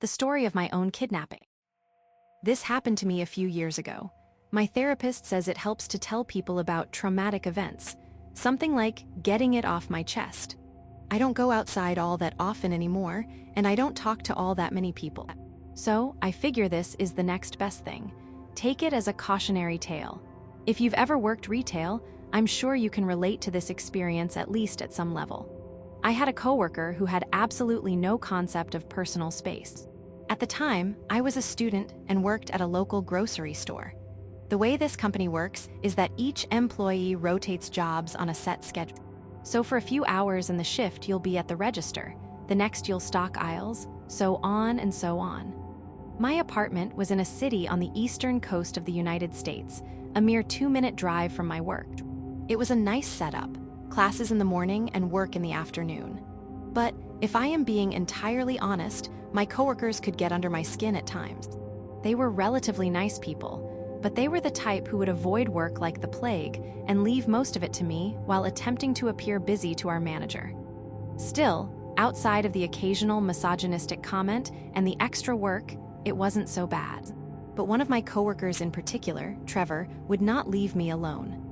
The story of my own kidnapping. This happened to me a few years ago. My therapist says it helps to tell people about traumatic events, something like getting it off my chest. I don't go outside all that often anymore, and I don't talk to all that many people. So, I figure this is the next best thing. Take it as a cautionary tale. If you've ever worked retail, I'm sure you can relate to this experience at least at some level. I had a coworker who had absolutely no concept of personal space. At the time, I was a student and worked at a local grocery store. The way this company works is that each employee rotates jobs on a set schedule. So for a few hours in the shift, you'll be at the register. The next, you'll stock aisles, so on and so on. My apartment was in a city on the eastern coast of the United States, a mere 2-minute drive from my work. It was a nice setup, classes in the morning and work in the afternoon. But if I am being entirely honest, my coworkers could get under my skin at times. They were relatively nice people, but they were the type who would avoid work like the plague and leave most of it to me while attempting to appear busy to our manager. Still, outside of the occasional misogynistic comment and the extra work, it wasn't so bad. But one of my coworkers in particular, Trevor, would not leave me alone.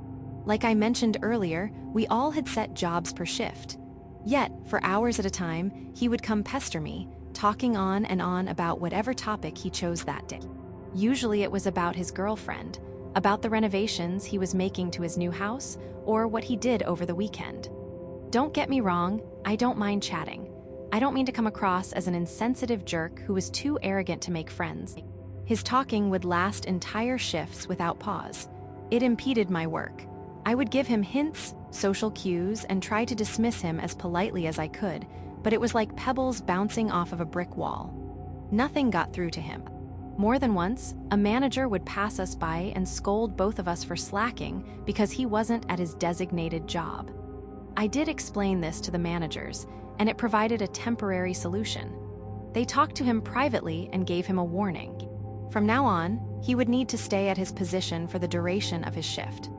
Like I mentioned earlier, we all had set jobs per shift. Yet, for hours at a time, he would come pester me, talking on and on about whatever topic he chose that day. Usually it was about his girlfriend, about the renovations he was making to his new house, or what he did over the weekend. Don't get me wrong, I don't mind chatting. I don't mean to come across as an insensitive jerk who was too arrogant to make friends. His talking would last entire shifts without pause. It impeded my work. I would give him hints, social cues, and try to dismiss him as politely as I could, but it was like pebbles bouncing off of a brick wall. Nothing got through to him. More than once, a manager would pass us by and scold both of us for slacking because he wasn't at his designated job. I did explain this to the managers, and it provided a temporary solution. They talked to him privately and gave him a warning. From now on, he would need to stay at his position for the duration of his shift.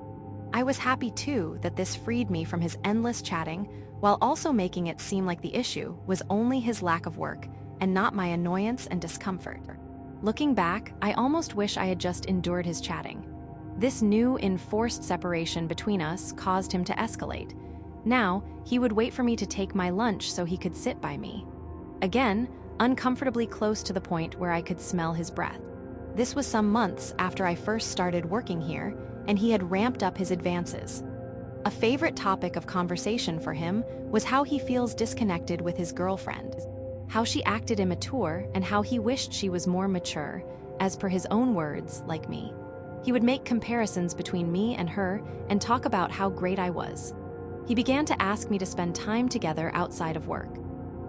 I was happy too that this freed me from his endless chatting, while also making it seem like the issue was only his lack of work and not my annoyance and discomfort. Looking back, I almost wish I had just endured his chatting. This new enforced separation between us caused him to escalate. Now, he would wait for me to take my lunch so he could sit by me. Again, uncomfortably close to the point where I could smell his breath. This was some months after I first started working here, and he had ramped up his advances. A favorite topic of conversation for him was how he feels disconnected with his girlfriend, how she acted immature, and how he wished she was more mature, as per his own words, like me. He would make comparisons between me and her and talk about how great I was. He began to ask me to spend time together outside of work.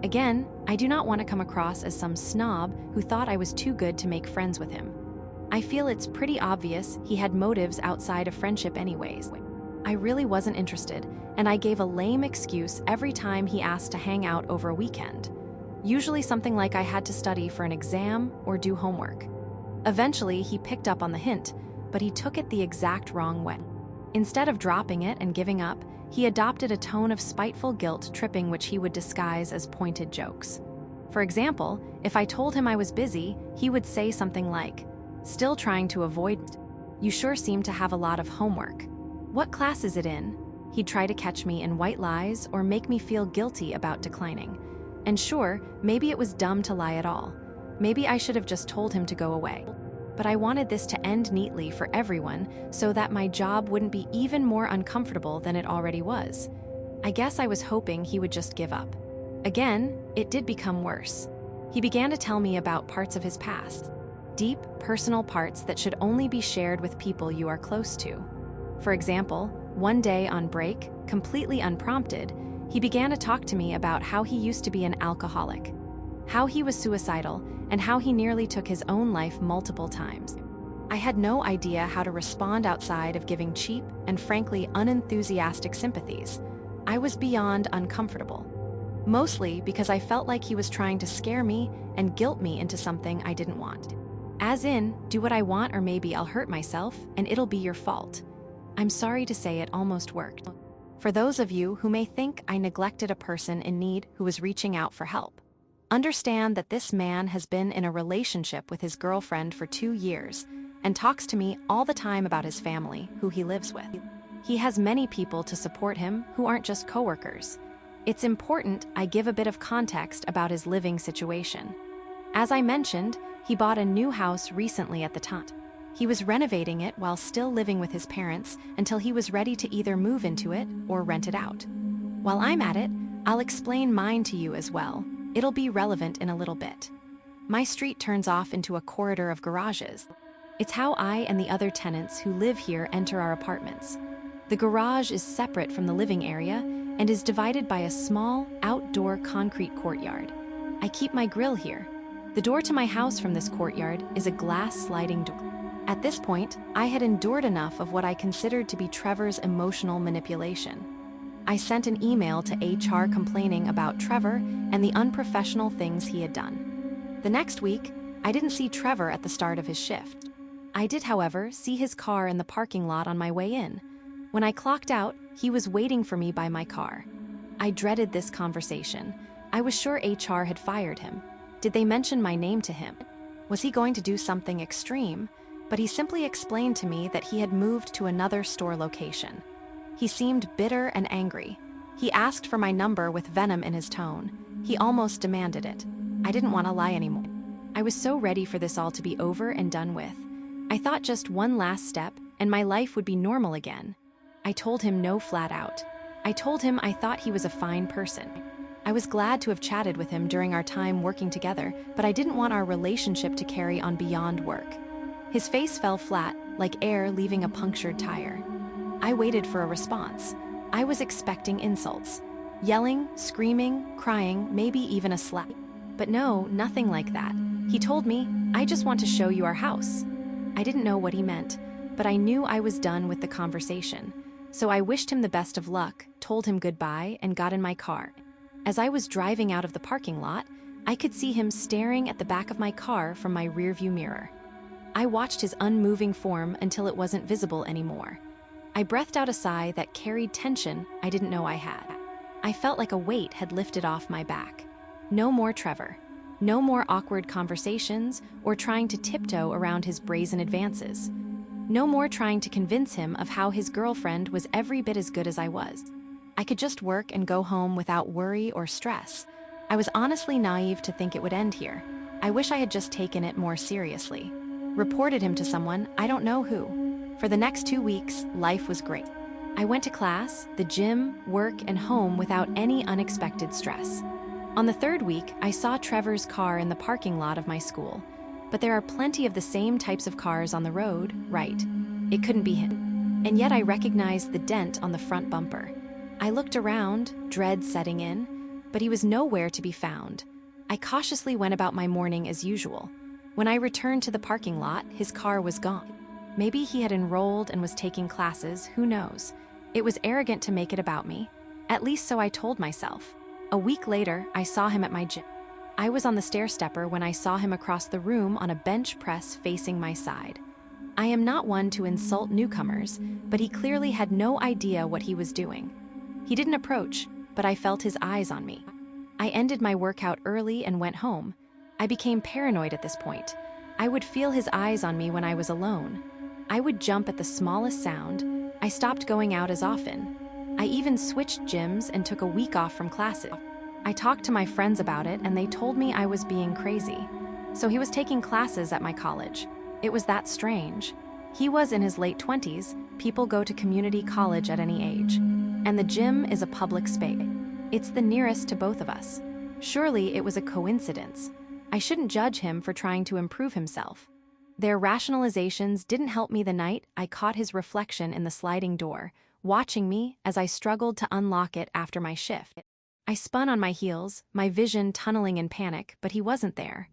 Again, I do not want to come across as some snob who thought I was too good to make friends with him. I feel it's pretty obvious he had motives outside of friendship anyways. I really wasn't interested, and I gave a lame excuse every time he asked to hang out over a weekend. Usually something like I had to study for an exam or do homework. Eventually, he picked up on the hint, but he took it the exact wrong way. Instead of dropping it and giving up, he adopted a tone of spiteful guilt tripping which he would disguise as pointed jokes. For example, if I told him I was busy, he would say something like, "Still trying to avoid it. You sure seem to have a lot of homework. What class is it in?" He'd try to catch me in white lies or make me feel guilty about declining. And sure, maybe it was dumb to lie at all. Maybe I should have just told him to go away. But I wanted this to end neatly for everyone so that my job wouldn't be even more uncomfortable than it already was. I guess I was hoping he would just give up. Again, it did become worse. He began to tell me about parts of his past. Deep, personal parts that should only be shared with people you are close to. For example, one day on break, completely unprompted, he began to talk to me about how he used to be an alcoholic, how he was suicidal, and how he nearly took his own life multiple times. I had no idea how to respond outside of giving cheap and frankly unenthusiastic sympathies. I was beyond uncomfortable. Mostly because I felt like he was trying to scare me and guilt me into something I didn't want. As in, do what I want or maybe I'll hurt myself and it'll be your fault. I'm sorry to say it almost worked. For those of you who may think I neglected a person in need who was reaching out for help, Understand that this man has been in a relationship with his girlfriend for 2 years and talks to me all the time about his family, who he lives with. He has many people to support him who aren't just coworkers. It's important I give a bit of context about his living situation. As I mentioned, he bought a new house recently at the time. He was renovating it while still living with his parents until he was ready to either move into it or rent it out. While I'm at it, I'll explain mine to you as well. It'll be relevant in a little bit. My street turns off into a corridor of garages. It's how I and the other tenants who live here enter our apartments. The garage is separate from the living area and is divided by a small, outdoor concrete courtyard. I keep my grill here. The door to my house from this courtyard is a glass sliding door. At this point, I had endured enough of what I considered to be Trevor's emotional manipulation. I sent an email to HR complaining about Trevor and the unprofessional things he had done. The next week, I didn't see Trevor at the start of his shift. I did, however, see his car in the parking lot on my way in. When I clocked out, he was waiting for me by my car. I dreaded this conversation. I was sure HR had fired him. Did they mention my name to him? Was he going to do something extreme? But he simply explained to me that he had moved to another store location. He seemed bitter and angry. He asked for my number with venom in his tone. He almost demanded it. I didn't want to lie anymore. I was so ready for this all to be over and done with. I thought just one last step, and my life would be normal again. I told him no flat out. I told him I thought he was a fine person. I was glad to have chatted with him during our time working together, but I didn't want our relationship to carry on beyond work. His face fell flat, like air leaving a punctured tire. I waited for a response. I was expecting insults. Yelling, screaming, crying, maybe even a slap. But no, nothing like that. He told me, "I just want to show you our house." I didn't know what he meant, but I knew I was done with the conversation. So I wished him the best of luck, told him goodbye, and got in my car. As I was driving out of the parking lot, I could see him staring at the back of my car from my rearview mirror. I watched his unmoving form until it wasn't visible anymore. I breathed out a sigh that carried tension I didn't know I had. I felt like a weight had lifted off my back. No more Trevor. No more awkward conversations or trying to tiptoe around his brazen advances. No more trying to convince him of how his girlfriend was every bit as good as I was. I could just work and go home without worry or stress. I was honestly naive to think it would end here. I wish I had just taken it more seriously. Reported him to someone, I don't know who. For the next 2 weeks, life was great. I went to class, the gym, work, and home without any unexpected stress. On the 3rd week, I saw Trevor's car in the parking lot of my school. But there are plenty of the same types of cars on the road, right? It couldn't be him. And yet I recognized the dent on the front bumper. I looked around, dread setting in, but he was nowhere to be found. I cautiously went about my morning as usual. When I returned to the parking lot, his car was gone. Maybe he had enrolled and was taking classes, who knows? It was arrogant to make it about me. At least so I told myself. A week later, I saw him at my gym. I was on the stair-stepper when I saw him across the room on a bench press facing my side. I am not one to insult newcomers, but he clearly had no idea what he was doing. He didn't approach, but I felt his eyes on me. I ended my workout early and went home. I became paranoid at this point. I would feel his eyes on me when I was alone. I would jump at the smallest sound. I stopped going out as often. I even switched gyms and took a week off from classes. I talked to my friends about it and they told me I was being crazy. So he was taking classes at my college. It was that strange. He was in his late 20s, people go to community college at any age. And the gym is a public space. It's the nearest to both of us. Surely it was a coincidence. I shouldn't judge him for trying to improve himself. Their rationalizations didn't help me the night I caught his reflection in the sliding door, watching me as I struggled to unlock it after my shift. I spun on my heels, my vision tunneling in panic, but he wasn't there.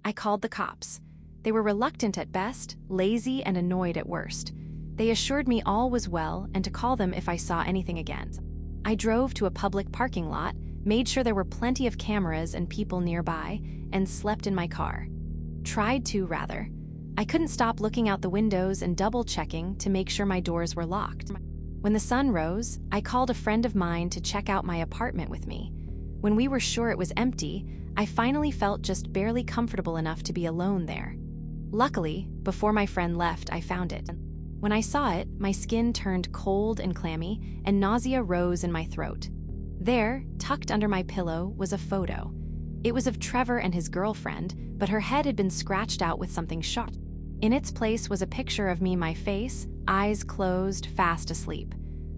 I called the cops. They were reluctant at best, lazy and annoyed at worst. They assured me all was well and to call them if I saw anything again. I drove to a public parking lot, made sure there were plenty of cameras and people nearby, and slept in my car. Tried to, rather. I couldn't stop looking out the windows and double-checking to make sure my doors were locked. When the sun rose, I called a friend of mine to check out my apartment with me. When we were sure it was empty, I finally felt just barely comfortable enough to be alone there. Luckily, before my friend left, I found it. When I saw it, my skin turned cold and clammy, and nausea rose in my throat. There, tucked under my pillow, was a photo. It was of Trevor and his girlfriend, but her head had been scratched out with something sharp. In its place was a picture of me, my face, eyes closed, fast asleep.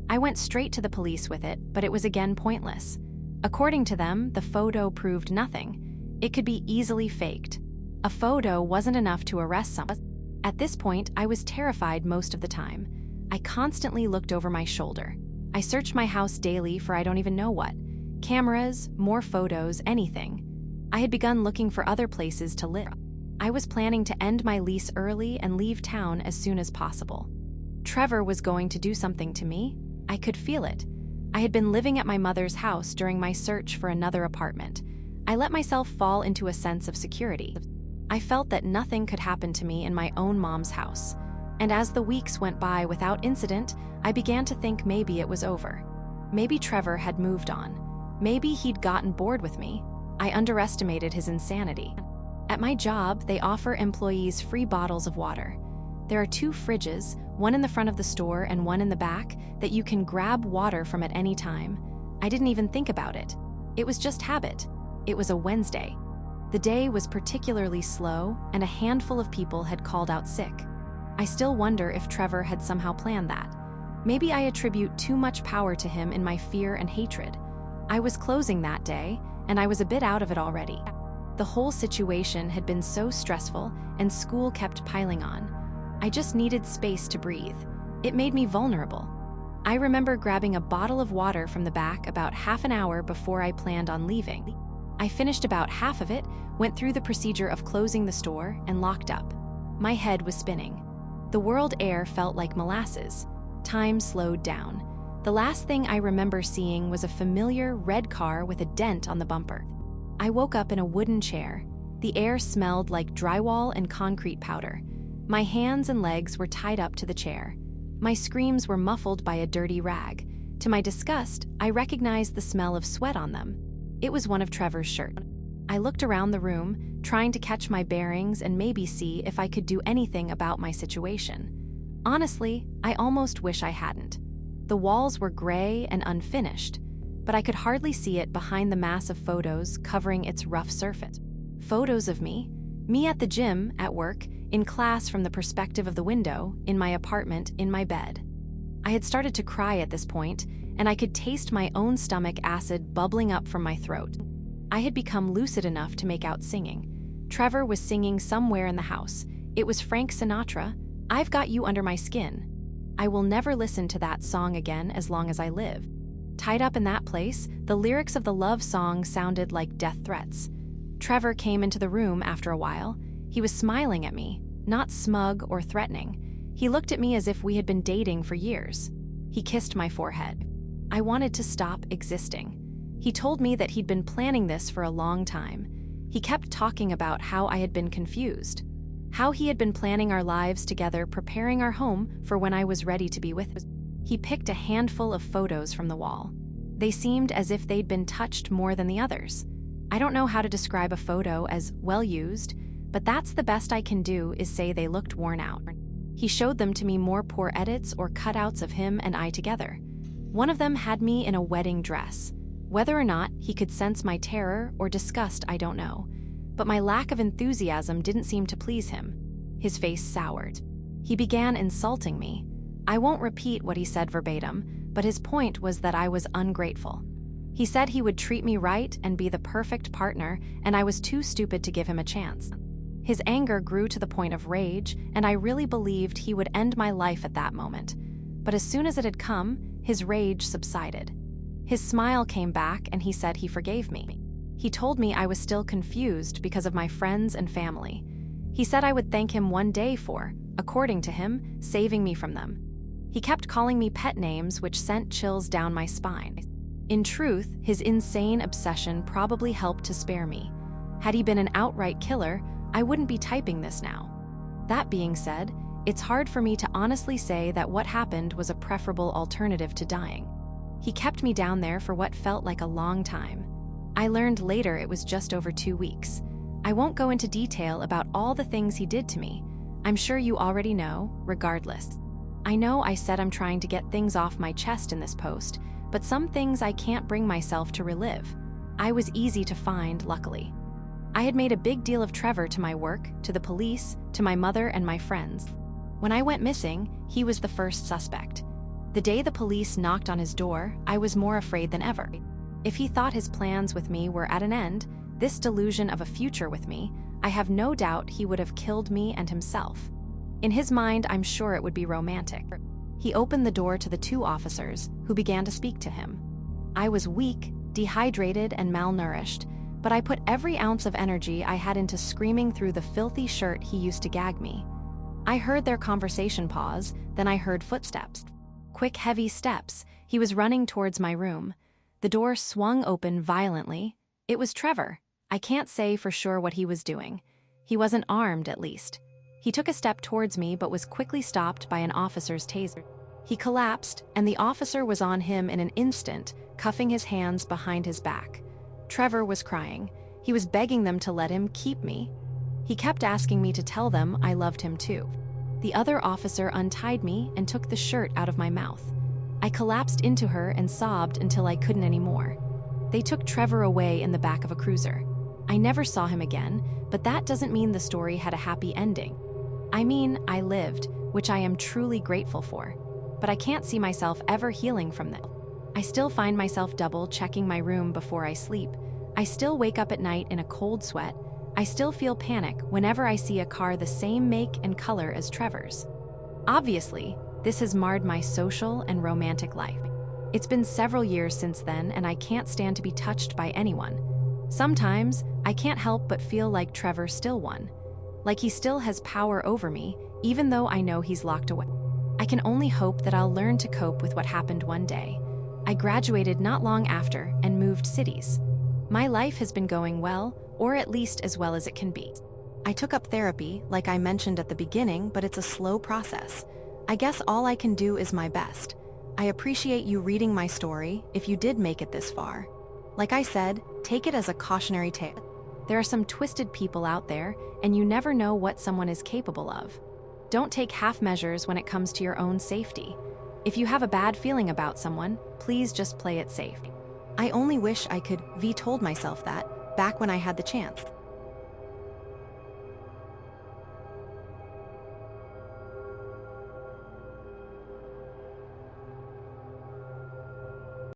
I went straight to the police with it, but it was again pointless. According to them, the photo proved nothing. It could be easily faked. A photo wasn't enough to arrest someone. At this point, I was terrified most of the time. I constantly looked over my shoulder. I searched my house daily for I don't even know what. Cameras, more photos, anything. I had begun looking for other places to live. I was planning to end my lease early and leave town as soon as possible. Trevor was going to do something to me. I could feel it. I had been living at my mother's house during my search for another apartment. I let myself fall into a sense of security. I felt that nothing could happen to me in my own mom's house. And as the weeks went by without incident, I began to think maybe it was over. Maybe Trevor had moved on. Maybe he'd gotten bored with me. I underestimated his insanity. At my job, they offer employees free bottles of water. There are 2 fridges, one in the front of the store and one in the back, that you can grab water from at any time. I didn't even think about it. It was just habit. It was a Wednesday. The day was particularly slow, and a handful of people had called out sick. I still wonder if Trevor had somehow planned that. Maybe I attribute too much power to him in my fear and hatred. I was closing that day, and I was a bit out of it already. The whole situation had been so stressful, and school kept piling on. I just needed space to breathe. It made me vulnerable. I remember grabbing a bottle of water from the back about half an hour before I planned on leaving. I finished about half of it, went through the procedure of closing the store, and locked up. My head was spinning. The world air felt like molasses. Time slowed down. The last thing I remember seeing was a familiar red car with a dent on the bumper. I woke up in a wooden chair. The air smelled like drywall and concrete powder. My hands and legs were tied up to the chair. My screams were muffled by a dirty rag. To my disgust, I recognized the smell of sweat on them. It was one of Trevor's shirts. I looked around the room, trying to catch my bearings and maybe see if I could do anything about my situation. Honestly, I almost wish I hadn't. The walls were gray and unfinished, but I could hardly see it behind the mass of photos covering its rough surface. Photos of me at the gym, at work, in class from the perspective of the window, in my apartment, in my bed. I had started to cry at this point, and I could taste my own stomach acid bubbling up from my throat. I had become lucid enough to make out singing. Trevor was singing somewhere in the house. It was Frank Sinatra, "I've Got You Under My Skin." I will never listen to that song again as long as I live. Tied up in that place, the lyrics of the love song sounded like death threats. Trevor came into the room after a while. He was smiling at me, not smug or threatening. He looked at me as if we had been dating for years. He kissed my forehead. I wanted to stop existing. He told me that he'd been planning this for a long time. He kept talking about how I had been confused, how he had been planning our lives together, preparing our home for when I was ready to be with him. He picked a handful of photos from the wall. They seemed as if they'd been touched more than the others. I don't know how to describe a photo as well-used, but that's the best I can do, is say they looked worn out. He showed them to me, more poor edits or cutouts of him and I together. One of them had me in a wedding dress. Whether or not he could sense my terror or disgust, I don't know. But my lack of enthusiasm didn't seem to please him. His face soured. He began insulting me. I won't repeat what he said verbatim, but his point was that I was ungrateful. He said he would treat me right and be the perfect partner, and I was too stupid to give him a chance. His anger grew to the point of rage, and I really believed he would end my life at that moment. But as soon as it had come, his rage subsided. His smile came back, and he said he forgave me. He told me I was still confused because of my friends and family. He said I would thank him one day for, according to him, saving me from them. He kept calling me pet names, which sent chills down my spine. In truth, his insane obsession probably helped to spare me. Had he been an outright killer, I wouldn't be typing this now. That being said, it's hard for me to honestly say that what happened was a preferable alternative to dying. He kept me down there for what felt like a long time. I learned later it was just over 2 weeks. I won't go into detail about all the things he did to me. I'm sure you already know, regardless. I know I said I'm trying to get things off my chest in this post, but some things I can't bring myself to relive. I was easy to find, luckily. I had made a big deal of Trevor to my work, to the police, to my mother and my friends. When I went missing, he was the first suspect. The day the police knocked on his door, I was more afraid than ever. If he thought his plans with me were at an end, this delusion of a future with me, I have no doubt he would have killed me and himself. In his mind, I'm sure it would be romantic. He opened the door to the 2 officers, who began to speak to him. I was weak, dehydrated, and malnourished, but I put every ounce of energy I had into screaming through the filthy shirt he used to gag me. I heard their conversation pause, then I heard footsteps. Quick, heavy steps. He was running towards my room. The door swung open violently. It was Trevor. I can't say for sure what he was doing. He wasn't armed, at least. He took a step towards me but was quickly stopped by an officer's taser. He collapsed, and the officer was on him in an instant, cuffing his hands behind his back. Trevor was crying. He was begging them to let him keep me. He kept asking me to tell them I loved him too. The other officer untied me and took the shirt out of my mouth. I collapsed into her and sobbed until I couldn't anymore. They took Trevor away in the back of a cruiser. I never saw him again, but that doesn't mean the story had a happy ending. I mean, I lived, which I am truly grateful for. But I can't see myself ever healing from that. I still find myself double-checking my room before I sleep. I still wake up at night in a cold sweat. I still feel panic whenever I see a car the same make and color as Trevor's. Obviously, this has marred my social and romantic life. It's been several years since then, and I can't stand to be touched by anyone. Sometimes, I can't help but feel like Trevor still won. Like he still has power over me, even though I know he's locked away. I can only hope that I'll learn to cope with what happened one day. I graduated not long after and moved cities. My life has been going well, or at least as well as it can be. I took up therapy, like I mentioned at the beginning, but it's a slow process. I guess all I can do is my best. I appreciate you reading my story, if you did make it this far. Like I said, take it as a cautionary tale. There are some twisted people out there, and you never know what someone is capable of. Don't take half measures when it comes to your own safety. If you have a bad feeling about someone, please just play it safe. I only wish I could have told myself that back when I had the chance.